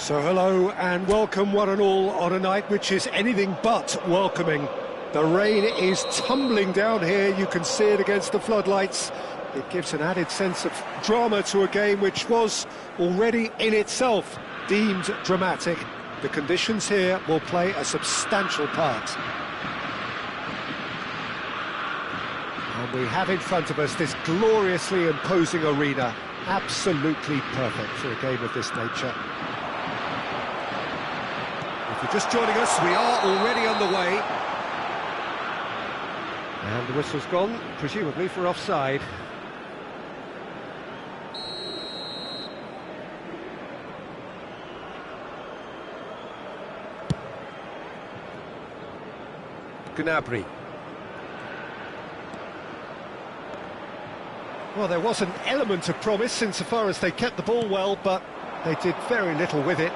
So hello and welcome one and all on a night which is anything but welcoming. The rain is tumbling down here, you can see it against the floodlights. It gives an added sense of drama to a game which was already in itself deemed dramatic. The conditions here will play a substantial part. And we have in front of us this gloriously imposing arena, absolutely perfect for a game of this nature. If you're just joining us, we are already underway. And the whistle's gone, presumably for offside. Gnabry. Well, there was an element of promise insofar as they kept the ball well, but they did very little with it.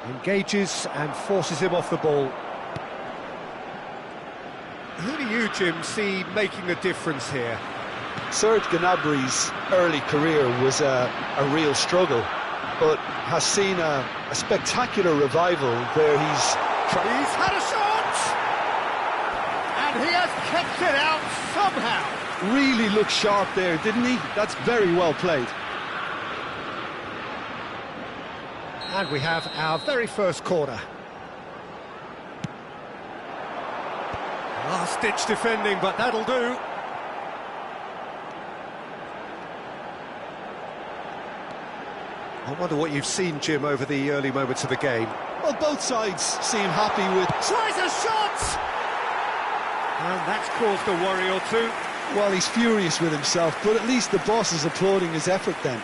Engages and forces him off the ball. Who do you, Jim, see making a difference here? Serge Gnabry's early career was a real struggle, but has seen a spectacular revival where he's had a shot! And he has kept it out somehow. really looked sharp there, didn't he? That's very well played. And we have our very first corner. Last-ditch defending, but that'll do. I wonder what you've seen, Jim, over the early moments of the game. Well, both sides seem happy with... Tries a shot! And that's caused a worry or two. Well, he's furious with himself, but at least the boss is applauding his effort then.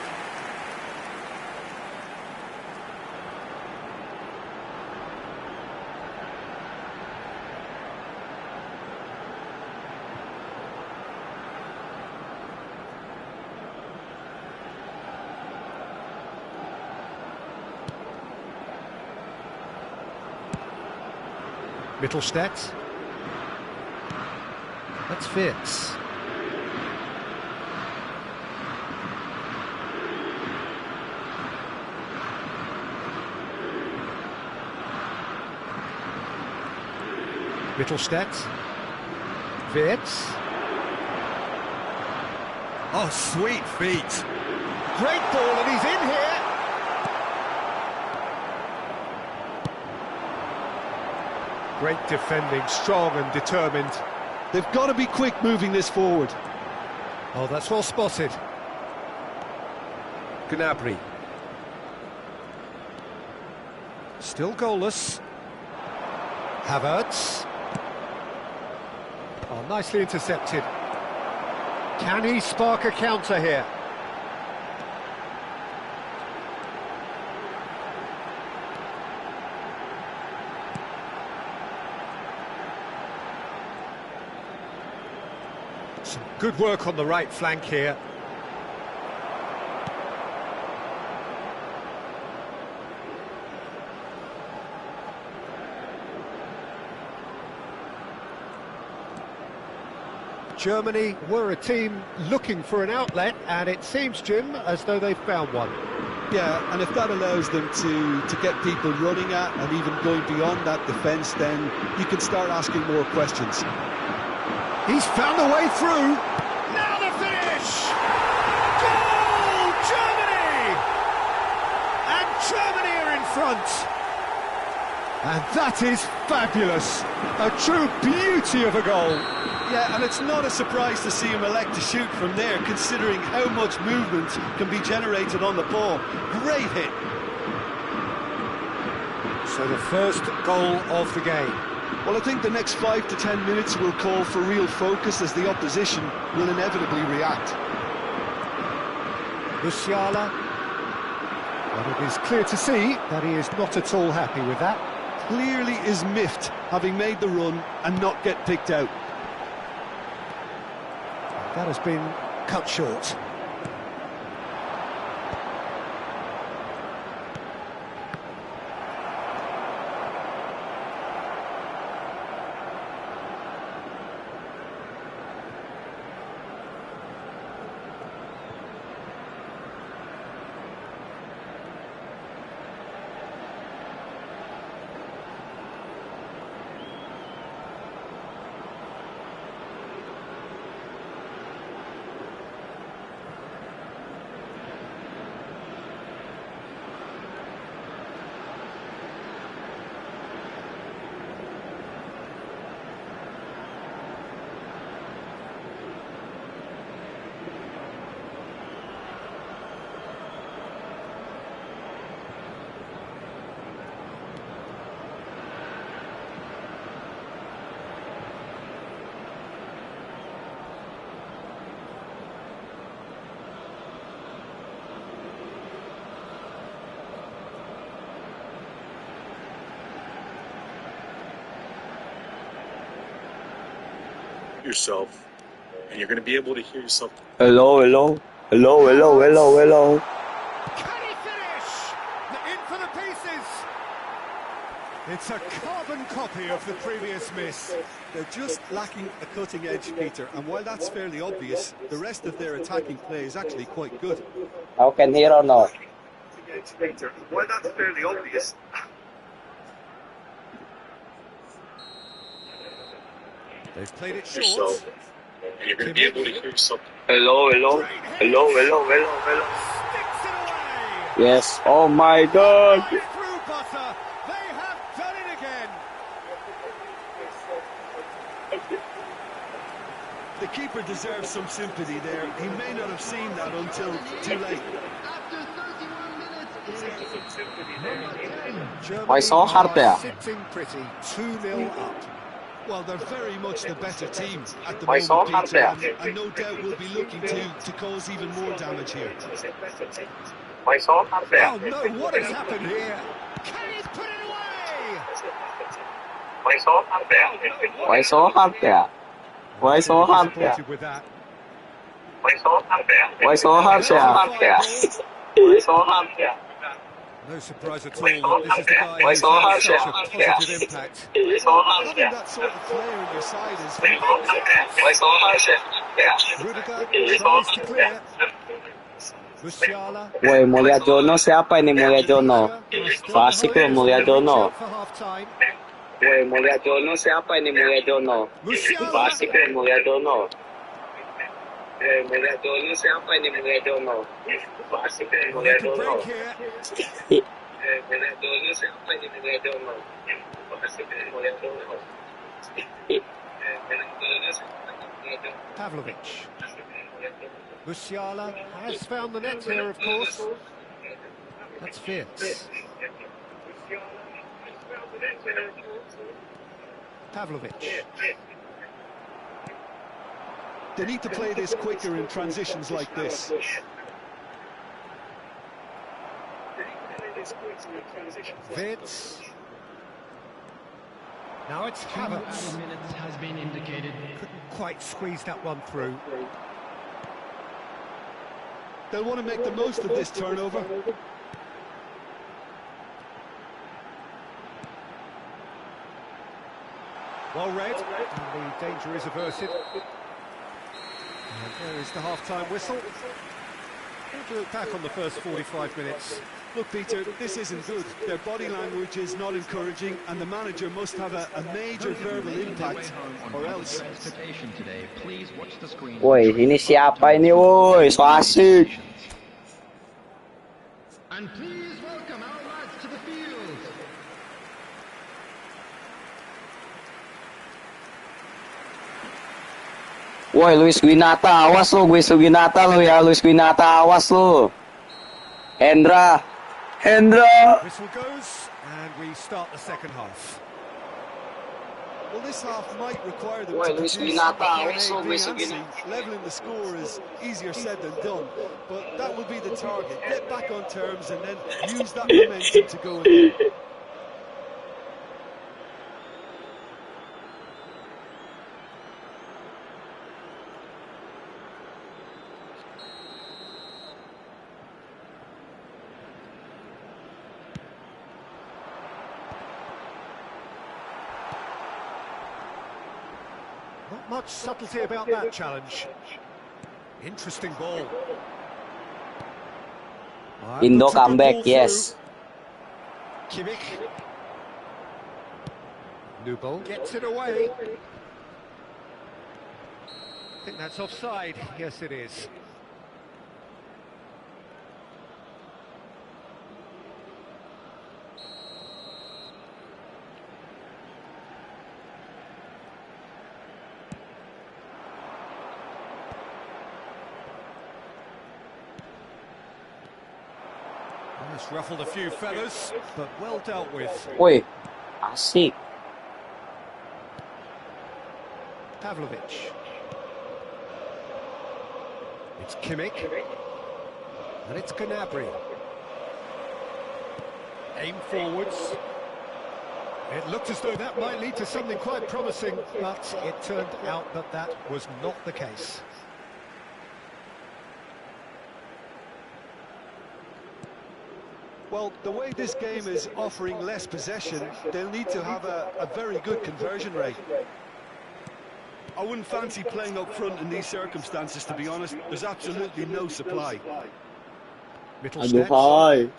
Mittelstadt. That's Fitz. Mittelstadt. Fitz. Oh, sweet feet. Great ball, and he's in here. Great defending, strong and determined. They've got to be quick moving this forward. Oh, that's well spotted. Gnabry. Still goalless. Havertz. Oh, nicely intercepted. Can he spark a counter here? Some good work on the right flank here. Germany were a team looking for an outlet, and it seems, Jim, as though they've found one. Yeah, and if that allows them to get people running at and even going beyond that defence, then you can start asking more questions. He's found a way through. Now the finish! Goal! Germany! And Germany are in front. And that is fabulous. A true beauty of a goal. Yeah, and it's not a surprise to see him elect to shoot from there, considering how much movement can be generated on the ball. Great hit. So the first goal of the game. Well, I think the next 5 to 10 minutes will call for real focus as the opposition will inevitably react. Musiala. And it is clear to see that he is not at all happy with that. Clearly is miffed, having made the run and not get picked out. That has been cut short. yourself, and you're going to be able to hear yourself. Hello, hello, hello, hello, hello, hello. Can he finish? In for the pieces. It's a carbon copy of the previous miss. They're just lacking a cutting edge, Peter, and while that's fairly obvious, the rest of their attacking play is actually quite good. How can hear or not? While that's fairly obvious. They've played it short. Yourself, and you're going to be able to hear yourself. Hello, hello, hello, hello, hello, hello. Sticks it away. Yes, oh my God. Right through butter. They have done it again. The keeper deserves some sympathy there. He may not have seen that until too late. Why so hard there? Sitting pretty, 2-0 up. Well, they're very much the better team at the Why moment, so hard Peter, there? and no doubt will be looking to cause even more damage here. Why so hard there? Oh no, what has happened here? Can he put it away? Why so hard there? Why so hard there? Why so hard there? Disappointed with that. Why so hard there? Why so hard there? Why so hard there? No surprise at all that this is the guy Why who's so had hard such a there? positive impact. Why so hard Having there? that sort of player on your side is Why so hard there? Rudiger tries to clear. Musiala. Woi, mau lihat Jono siapa ini? Mau lihat Jono? Fasik loh, mau lihat Jono. For half-time. Woi, mau lihat Jono siapa ini? Mau lihat Jono? Fasik loh, mau lihat Jono. Woi, mau lihat Jono siapa ini? Mau lihat Jono. Fasik loh, mau lihat Little Jono. break here. Mau lihat Jono siapa ini? Mau lihat Jono. Fasik loh, mau lihat Jono. Mau lihat Jono siapa ini? Mau lihat Jono. Pavlovic. Musiala has found the net here, of course. That's fierce. Pavlovic. They need to play this quicker in transitions like this. Vids. Now it's Havertz. Minutes has been indicated. Couldn't quite squeeze that one through. They'll want to make the most of this turnover. Well read, and the danger is averted. And there is the half-time whistle. We'll to look back on the first 45 minutes. Look, Peter, this isn't good. Their body language is not encouraging, and the manager must have a major verbal impact, or else. Woi, ini siapa ini? Woi, so asik. And please welcome our lads to the field. Woi, Luis Guinata, awas lo, Luis Guinata lo ya, Luis Guinata, awas lo. Hendra. Whistle goes, and we start the second half. Well, this half might require them Well, to Luis produce Guinata, plan A, also B, Luis and C. Guinata. Leveling the score is easier said than done, but that will be the target. Get back on terms and then use that momentum to go ahead. Not much subtlety about that challenge. Interesting ball. Indo Looks a good comeback, ball yes. through. Kimmich. New ball gets it away. I think that's offside. Yes, it is. It's ruffled a few feathers, but well dealt with. Woi, asik. Pavlovic. It's Kimmich. And it's Gnabry. Aim forwards. It looked as though that might lead to something quite promising, but it turned out that that was not the case. Well, the way this game is offering less possession, they'll need to have a very good conversion rate. I wouldn't fancy playing up front in these circumstances, to be honest. There's absolutely no supply. Mittelstadt.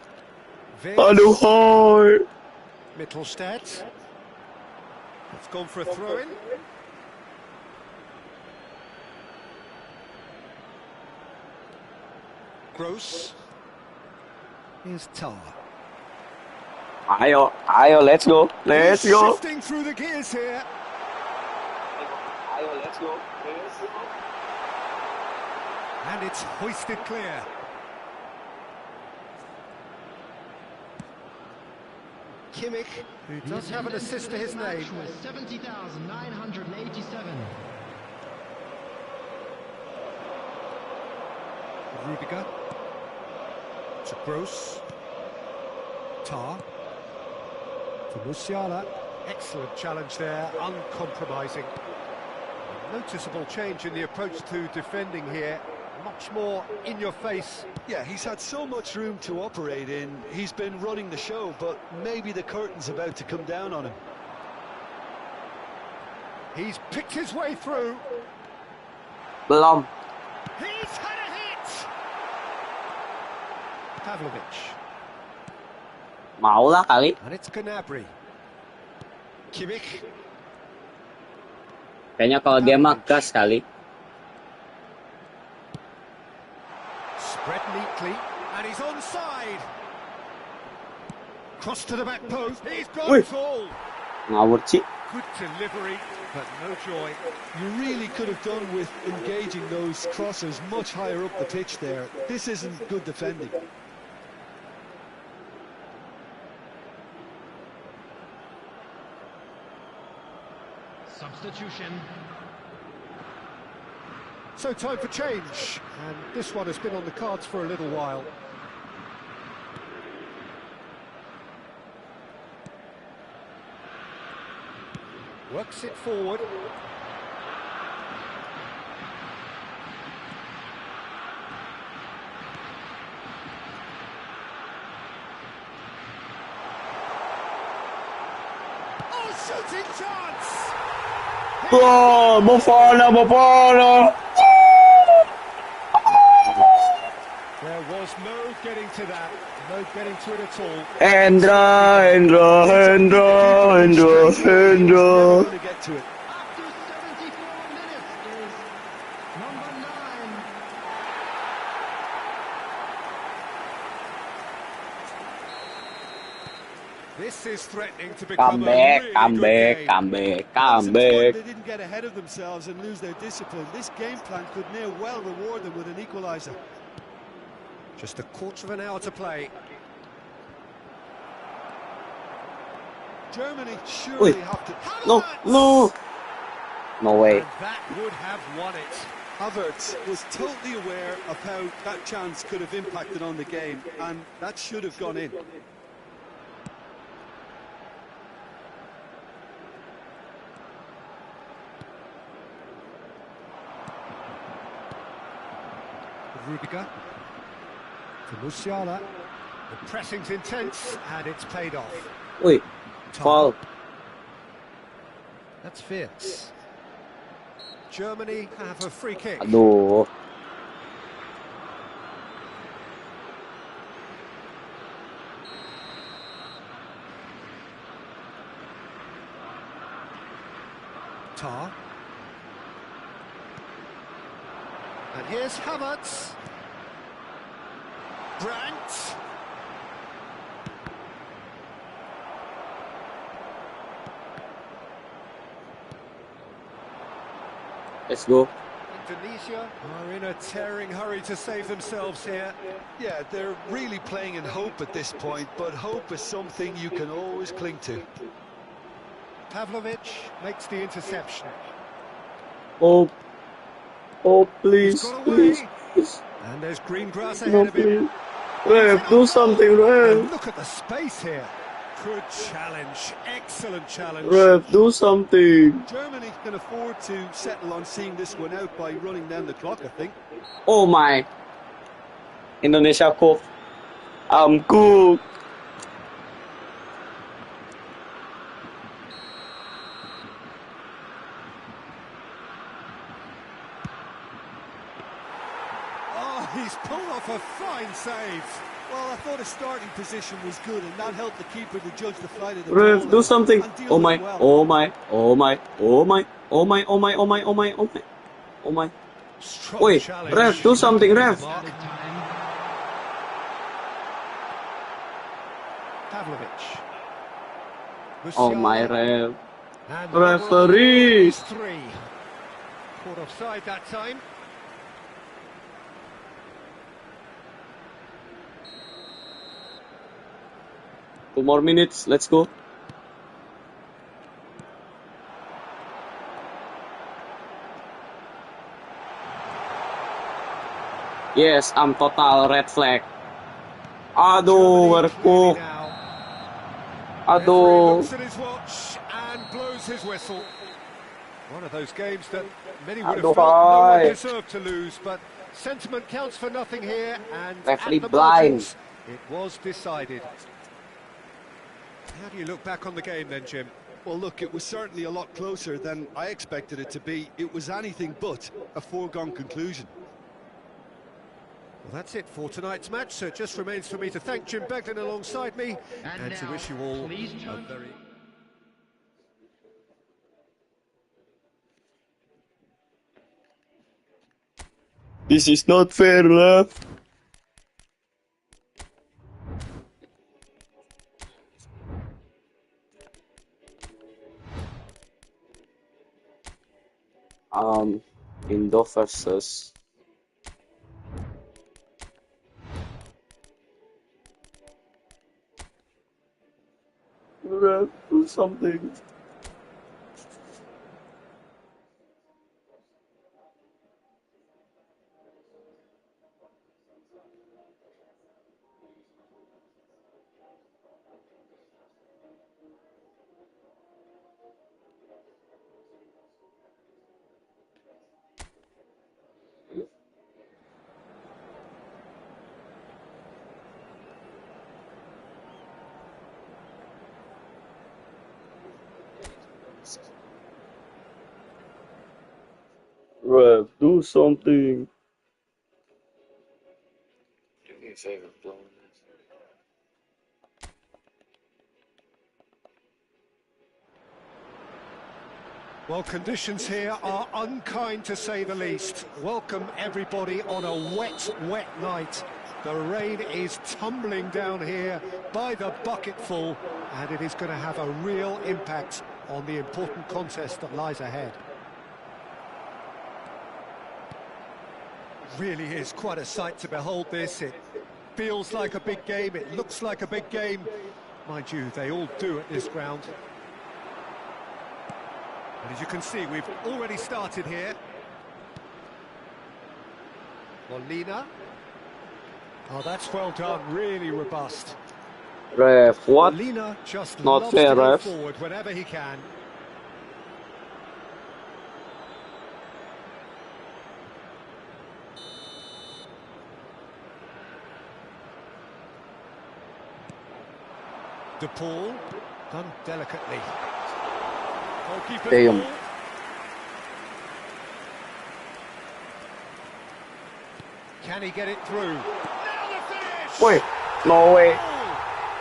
Mittelstadt. It's gone for a throw-in. Gross. Here's Tar. Ayo, let's go. Let's go. Shifting through the gears here. Ayo, let's go. And it's hoisted clear. Kimmich, who does have an assist to his name. 70,987. Rudiger. To Gross. Tar. To Musiala. Excellent challenge there, uncompromising. A noticeable change in the approach to defending here. Much more in your face. Yeah, he's had so much room to operate in. He's been running the show, but maybe the curtain's about to come down on him. He's picked his way through. Belum. He's had a hit. Pavlovic. Mau lah kali. And it's Gnabry. Kimmich. Kayaknya kalau dia mah gas kali. Spread neatly, and he's onside. Cross to the back post. He's got it all. Ngawur sih. Good delivery, but no joy. You really could have done with engaging those crosses much higher up the pitch there. This isn't good defending. Substitution. So time for change, and this one has been on the cards for a little while. Works it forward. Oh, shooting chance! Oh, Buffon. There was no getting to that, no getting to it at all. Hendra. Never gonna get to it. After 74 minutes is number 9. This is threatening to become Come a back. really good game. They didn't get ahead of themselves and lose their discipline. This game plan could near well reward them with an equaliser. Just a quarter of an hour to play. Germany surely have to... No way. And that would have won it. Havertz was totally aware of how that chance could have impacted on the game, and that should have gone in. Rudiger. To Musiala. The pressing's intense, and it's paid off. Wih, foul. That's fierce. Germany have a free kick. Aduh. Tar. And here's Havertz. Brandt. Let's go. Indonesia are in a tearing hurry to save themselves here. Yeah, they're really playing in hope at this point, but hope is something you can always cling to. Pavlovic makes the interception. Oh, please, He's got away. please. And there's green grass ahead No, of him. please. Ref, do something, And Ref. look at the space here. Good challenge, excellent challenge. Ref, do something. Germany can afford to settle on seeing this one out by running down the clock, I think. Oh my. Indonesia cook. I'm cooked. Oh, he's pulled off a fine save. Well, I thought his starting position was good, and that helped the keeper to judge the flight of the Ref, ball do and something. deal Oh with my. it well. Oh my. Oh my. Oh my. Oh my. Oh my. Oh my. Oh my. Oh my. Oh my. Strong Wait, challenge. ref, do something, ref. Pavlovich. Oh my, Musiala. ref. And the overall score Referee. is 3. Caught offside that time. Two more minutes. Let's go. Yes, I'm total red flag. Aduh, Germany we're clearly cooked. now. Referee Aduh. looks at his watch and blows his whistle. One of those games that many would have Aduh, felt no one hai. deserved to lose, but sentiment counts for nothing here, and Referee at the blind. margins, it was decided. How do you look back on the game then, Jim? Well, look, it was certainly a lot closer than I expected it to be. It was anything but a foregone conclusion. Well, that's it for tonight's match, so it just remains for me to thank Jim Beglin alongside me and to wish you all a very... This is not fair, ref. Indo versus ref, do something. Ref, do something. Do me a favor, blow this. Well, conditions here are unkind to say the least. Welcome everybody on a wet, wet night. The rain is tumbling down here by the bucketful, and it is going to have a real impact on the important contest that lies ahead. Really is quite a sight to behold this. It feels like a big game, it looks like a big game. Mind you, they all do at this ground. And as you can see, we've already started here. Molina. Oh, that's well done, really robust. Ref, what? Molina just Not loves fair, to go ref. forward whenever he can. De Paul, done delicately. Goalkeeper's Damn. ball. Can he get it through? Now the finish! Wait, no way.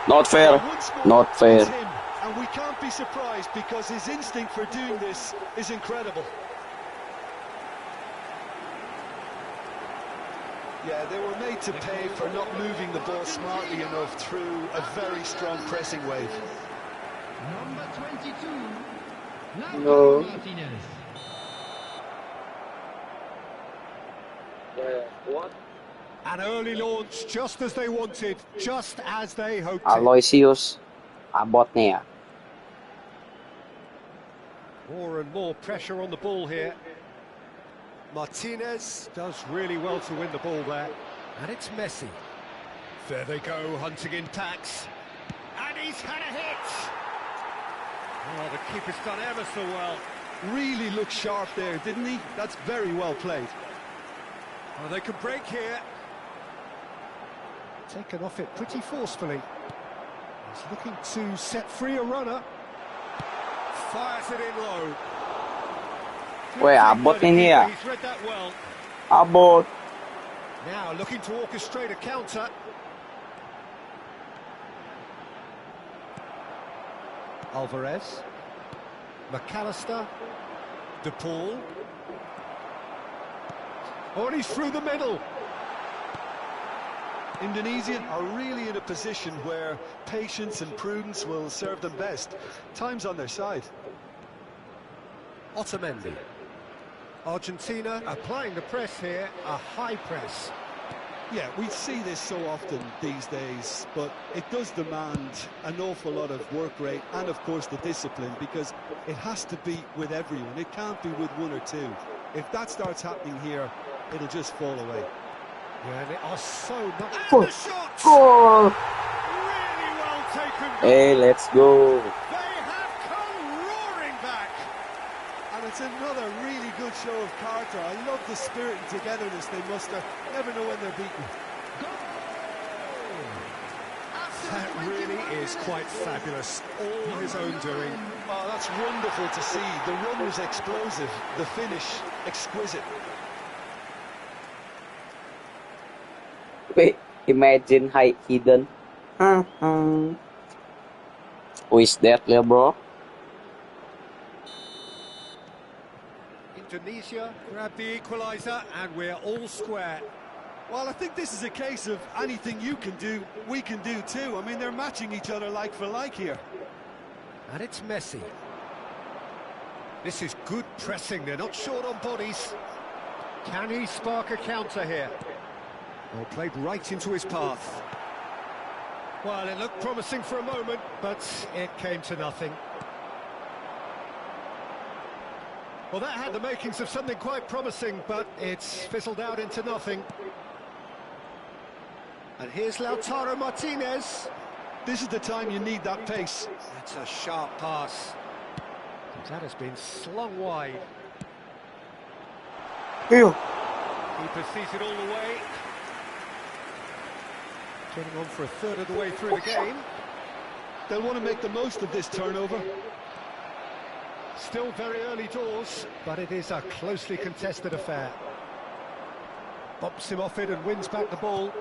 Not fair. Once more, Not it's fair. him, and we can't be surprised because his instinct for doing this is incredible. Yeah, they were made to pay for not moving the ball smartly enough through a very strong pressing wave. Number 22, No. Martinez. What? An early launch, just as they wanted, just as they hoped. Aloysius, abot niya. More and more pressure on the ball here. Martinez does really well to win the ball there. And it's Messi. There they go, hunting in tacks. And he's had a hit! Oh, the keeper's done ever so well. Really looked sharp there, didn't he? That's very well played. Oh, they can break here. Taken off it pretty forcefully. He's looking to set free a runner. Fires it in low. Weh, abot ini ya. He's read that well. Abot. Now looking to orchestrate a counter. Alvarez. McAllister. De Paul. Oh, and he's through the middle. Indonesia are really in a position where patience and prudence will serve them best. Time's on their side. Otamendi. Argentina applying the press here, a high press. Yeah, we see this so often these days, but it does demand an awful lot of work rate and, of course, the discipline, because it has to be with everyone. It can't be with one or two. If that starts happening here, it'll just fall away. Yeah, they are so not... Oh, And the shot! goal. Really well taken goal. Hey, let's go. They have come roaring back. And it's another really good show of character. I love the spirit and togetherness they muster. Never know when they're beaten. That really is quite fabulous. All his own doing. Oh, that's wonderful to see. The run was explosive, the finish exquisite. Wait, imagine hidden. Who is that, little bro? Indonesia grab the equaliser and we're all square. Well, I think this is a case of anything you can do, we can do too. I mean, they're matching each other like for like here. And it's Messi. This is good pressing, they're not short on bodies. Can he spark a counter here? Well, played right into his path. Well, it looked promising for a moment, but it came to nothing. Well, that had the makings of something quite promising, but it's fizzled out into nothing. And here's Lautaro Martinez. This is the time you need that pace. That's a sharp pass. That has been slung wide. Ew. Keeper sees it all the way. Getting on for a third of the way through the game. They'll want to make the most of this turnover. Still very early doors, but it is a closely contested affair. Bumps him off it and wins back the ball.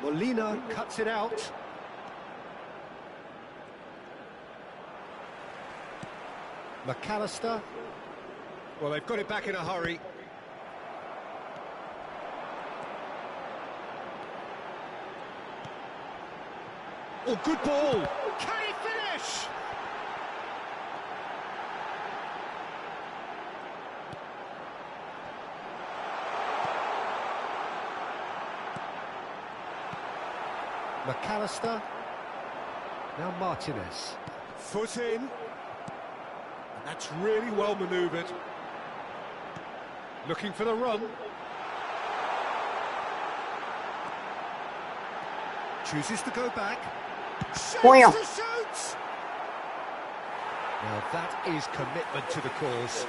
Molina cuts it out. McAllister. Well, they've got it back in a hurry. Oh, good ball! Can he finish? McAllister. Now Martinez. Foot in. And that's really well manoeuvred. Looking for the run. Chooses to go back. Shoots Wow. to shoot! Now that is commitment to the cause.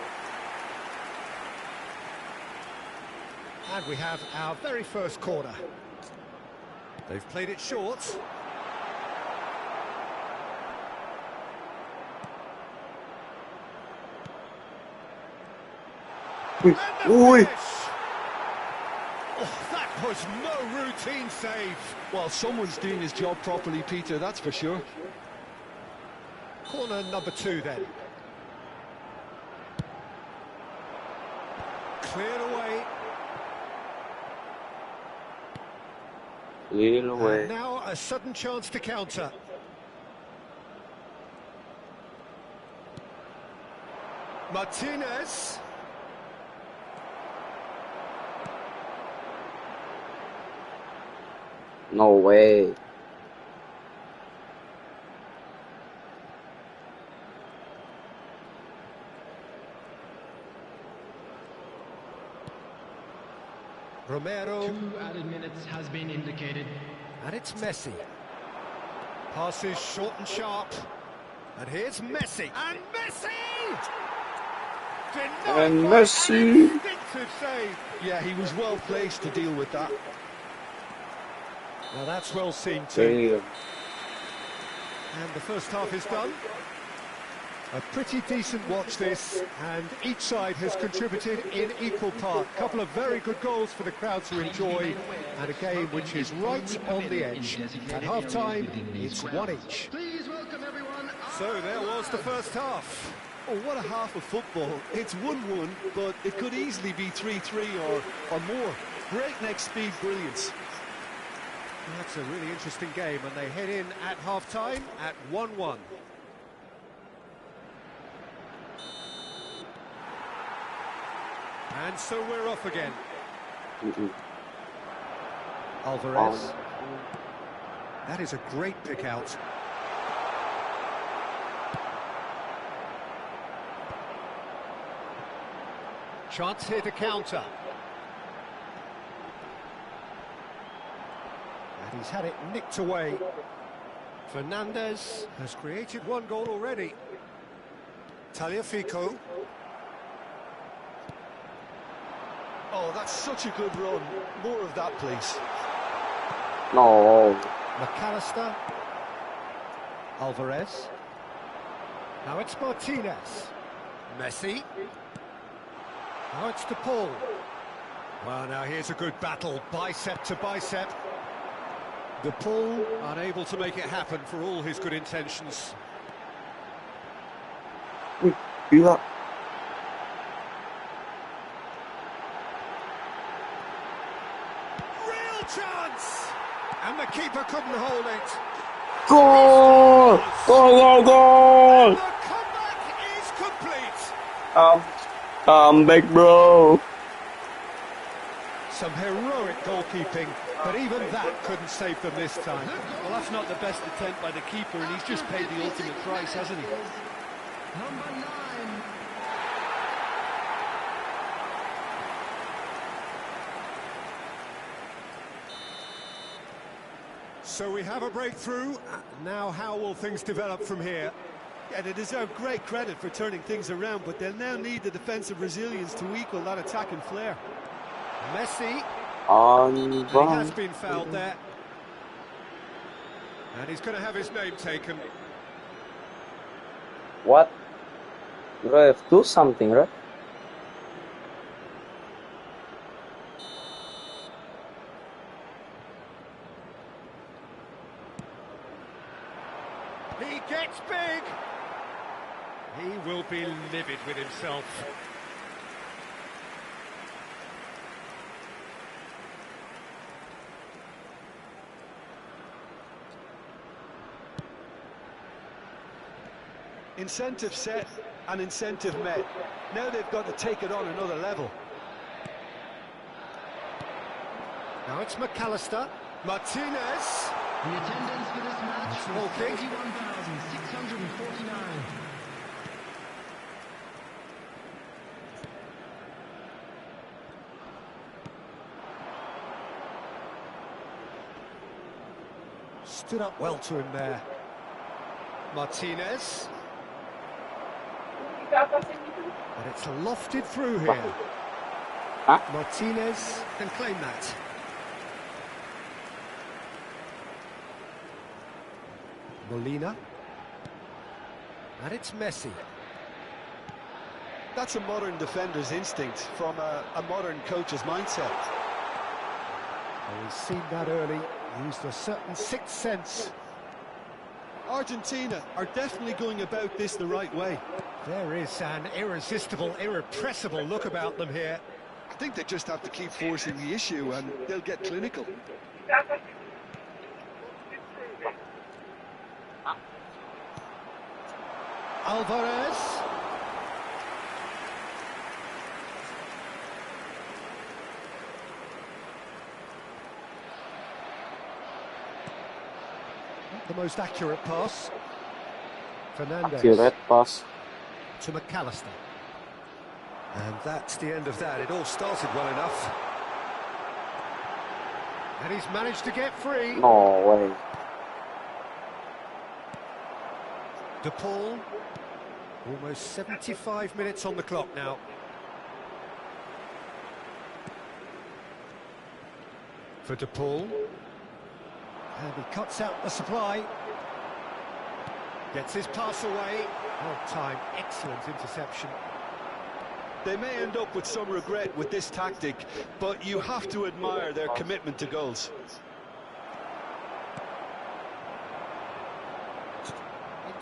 And we have our very first corner. They've played it short. And the Oi. finish! Oh, that was no routine save. Well, someone's doing his job properly, Peter, that's for sure. Corner number 2 then. Cleared away. Little away. And now a sudden chance to counter. Martinez. No way. Romero. 2 added minutes has been indicated. And it's Messi. Passes short and sharp. And here's Messi. And Messi! Denied And by Messi. an instinctive save. Yeah, he was well placed to deal with that. Now that's well seen too. Damn. And the first half is done. A pretty decent watch this, and each side has contributed in equal part. A couple of very good goals for the crowd to enjoy, and a game which is right on the edge. At half-time, it's one each. Please welcome everyone. So there was the first half. Oh, what a half of football. It's 1-1, but it could easily be 3-3 or more. Breakneck speed brilliance. That's a really interesting game, and they head in at half-time at 1-1. And so we're off again. Alvarez. That is a great pick out. Chance here to counter. And he's had it nicked away. Fernandez has created one goal already. Tagliafico. Oh, that's such a good run. More of that, please. No. McAllister. Alvarez. Now it's Martinez. Messi. Now it's De Paul. Well, now here's a good battle, bicep to bicep. De Paul unable to make it happen for all his good intentions. Gila. Real chance! And the keeper couldn't hold it. Goal! Goal, goal, goal! The comeback is complete. Comeback, bro. Some heroic goalkeeping, but even that couldn't save them this time. Well, that's not the best attempt by the keeper, and he's just paid the ultimate price, hasn't he? Number 9. So we have a breakthrough. Now how will things develop from here? Yeah, they deserve great credit for turning things around, but they'll now need the defensive resilience to equal that attacking flair. Messi, On he has been fouled there. And he's going to have his name taken. What? You have to do something, right? He gets big. He will be livid with himself. Incentive set and incentive met. Now they've got to take it on another level. Now it's McAllister. Martinez. The attendance for this match That's was all kick. 31,649. Stood up well to him there. Martinez. But it's lofted through here. Huh? Martinez can claim that. Molina. And it's Messi. That's a modern defender's instinct from a modern coach's mindset. Oh, he's seen that early. Used a certain sixth sense. Argentina are definitely going about this the right way. There is an irresistible, irrepressible look about them here. I think they just have to keep forcing the issue and they'll get clinical. Alvarez. Not the most accurate pass. Fernandez Accurate pass. to McAllister. And that's the end of that. It all started well enough. And he's managed to get free. No way. De Paul. Almost 75 minutes on the clock now. For De Paul. And he cuts out the supply. Gets his pass away. Well timed, excellent interception. They may end up with some regret with this tactic, but you have to admire their commitment to goals.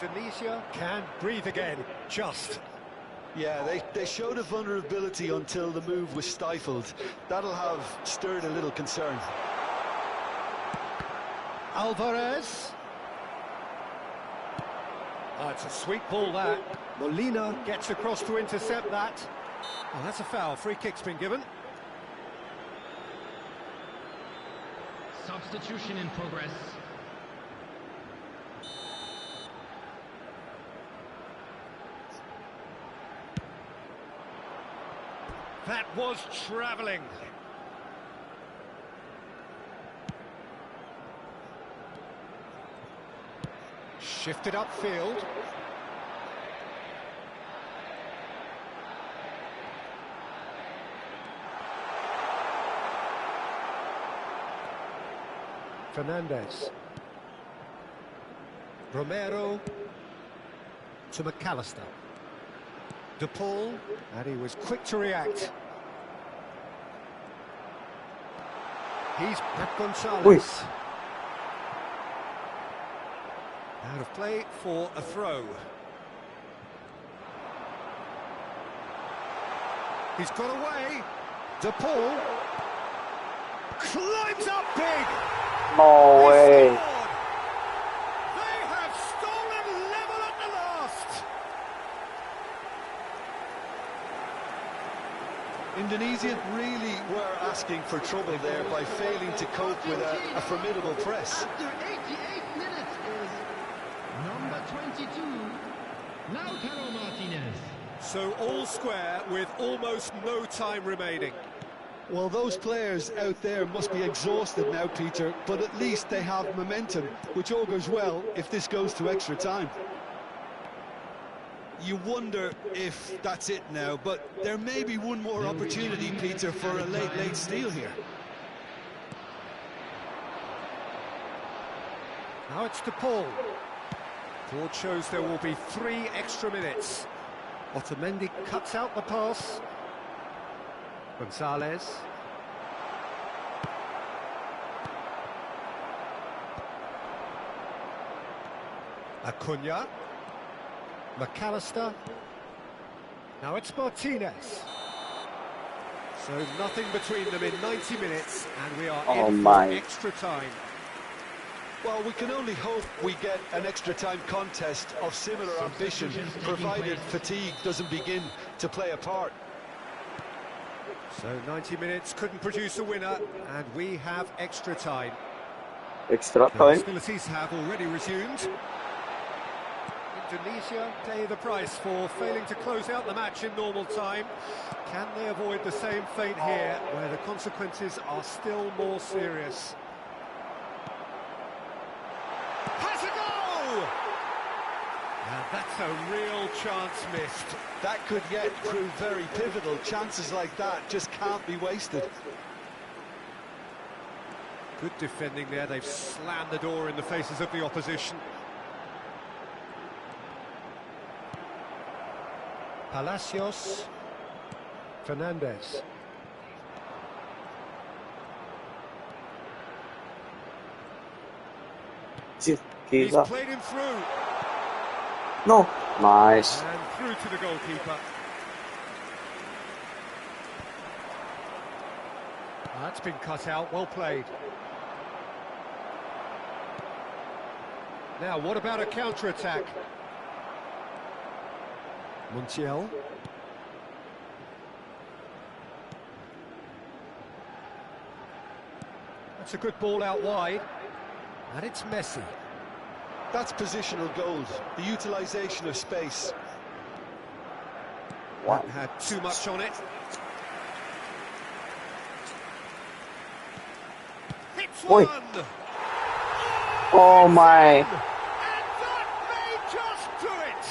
Indonesia can breathe again, just. Yeah, they showed a vulnerability until the move was stifled. That'll have stirred a little concern. Alvarez. Oh, it's a sweet ball, that. Molina gets across to intercept that. Oh, that's a foul. Free kick's been given. Substitution in progress. That was travelling. Shifted upfield. Fernandez. Romero to McAllister. De Paul, and he was quick to react. He's Pep Gonzalez. Out of play for a throw. He's got away. De Paul climbs up big. No way. They have stolen level at the last. Indonesia really were asking for trouble there by failing to cope with a formidable press. After 88 minutes is number 22, Lautaro Martinez. So all square with almost no time remaining. Well, those players out there must be exhausted now, Peter, but at least they have momentum, which augurs well if this goes to extra time. You wonder if that's it now, but there may be one more opportunity, Peter, for a late steal here. Now it's De Paul. Board shows there will be 3 extra minutes. Otamendi cuts out the pass. Gonzalez. Acuna. McAllister. Now it's Martinez. So nothing between them in 90 minutes, and we are in for extra time. Well, we can only hope we get an extra time contest of similar ambition, provided fatigue doesn't begin to play a part. So 90 minutes couldn't produce a winner, and we have extra time. Extra The time. hostilities have already resumed. Indonesia pay the price for failing to close out the match in normal time. Can they avoid the same fate here, where the consequences are still more serious? Has a goal! Now that's a real chance missed. That could yet prove very pivotal. Chances like that just can't be wasted. Good defending there. They've slammed the door in the faces of the opposition. Palacios. Fernandez. He's played him through. No. Nice. And through to the goalkeeper. That's been cut out, well played. Now, what about a counter-attack? Montiel. That's a good ball out wide. And it's Messi. That's positional gold, the utilisation of space. Wow. Had too much on it. Hit Oi. one! Oh my. And that may just do it!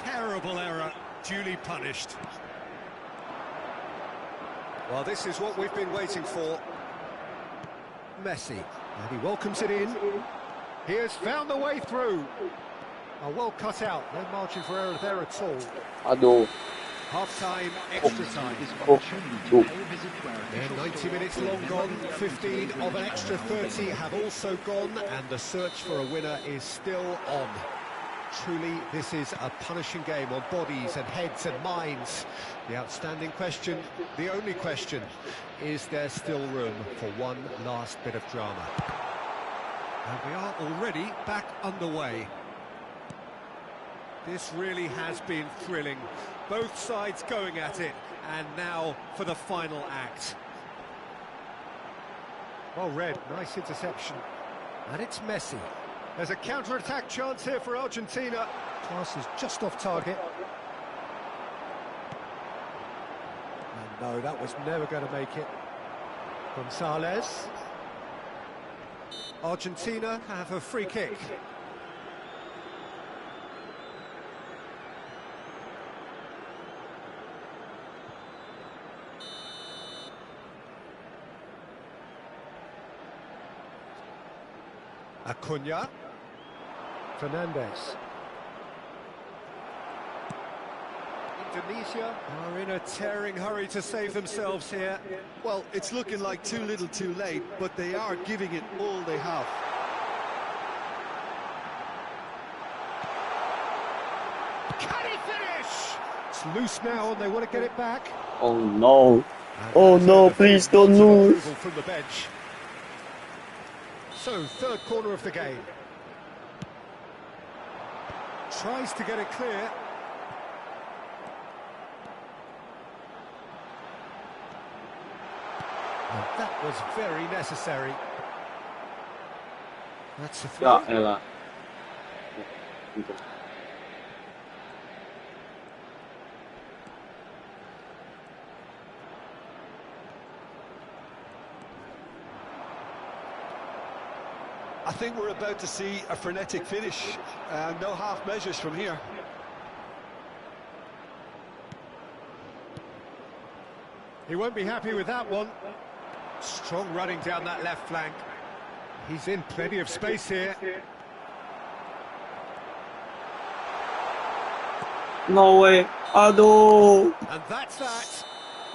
Terrible error, duly punished. Well, this is what we've been waiting for. Messi, and he welcomes it in. He has found the way through. Oh, well cut out, no margin for error there at all. Aduh. Half-time, extra time. Oh. Oh. And 90 minutes long gone, 15 of an extra 30 have also gone, and the search for a winner is still on. Truly, this is a punishing game on bodies and heads and minds. The outstanding question, the only question, is there still room for one last bit of drama? And we are already back underway. This really has been thrilling. Both sides going at it, and now for the final act. Well read, nice interception. And it's Messi. There's a counter-attack chance here for Argentina. Pass is just off target. And no, that was never going to make it. Gonzalez. Argentina have a free kick. Acuna. Fernandez. Indonesia are in a tearing hurry to save themselves here. Well, it's looking like too little too late, but they are giving it all they have. Can he finish? It's loose now and they want to get it back. Oh no. And Oh that is no, over please for don't lots of lose. approval from the bench. So, third corner of the game. Tries to get it clear. And that was very necessary. That's a throw. Ya elah. I think we're about to see a frenetic finish. No half measures from here. He won't be happy with that one. Strong running down that left flank. He's in plenty of space here. No way. Aduh. And that's that.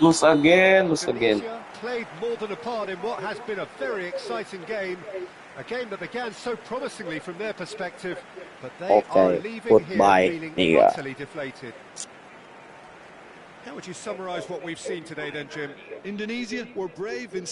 Lose again, lose again. Indonesia played more than a part in what has been a very exciting game. A game that began so promisingly from their perspective, but they are Okay, leaving goodbye, here feeling nigga. utterly deflated. How would you summarise what we've seen today then, Jim? Indonesia were brave in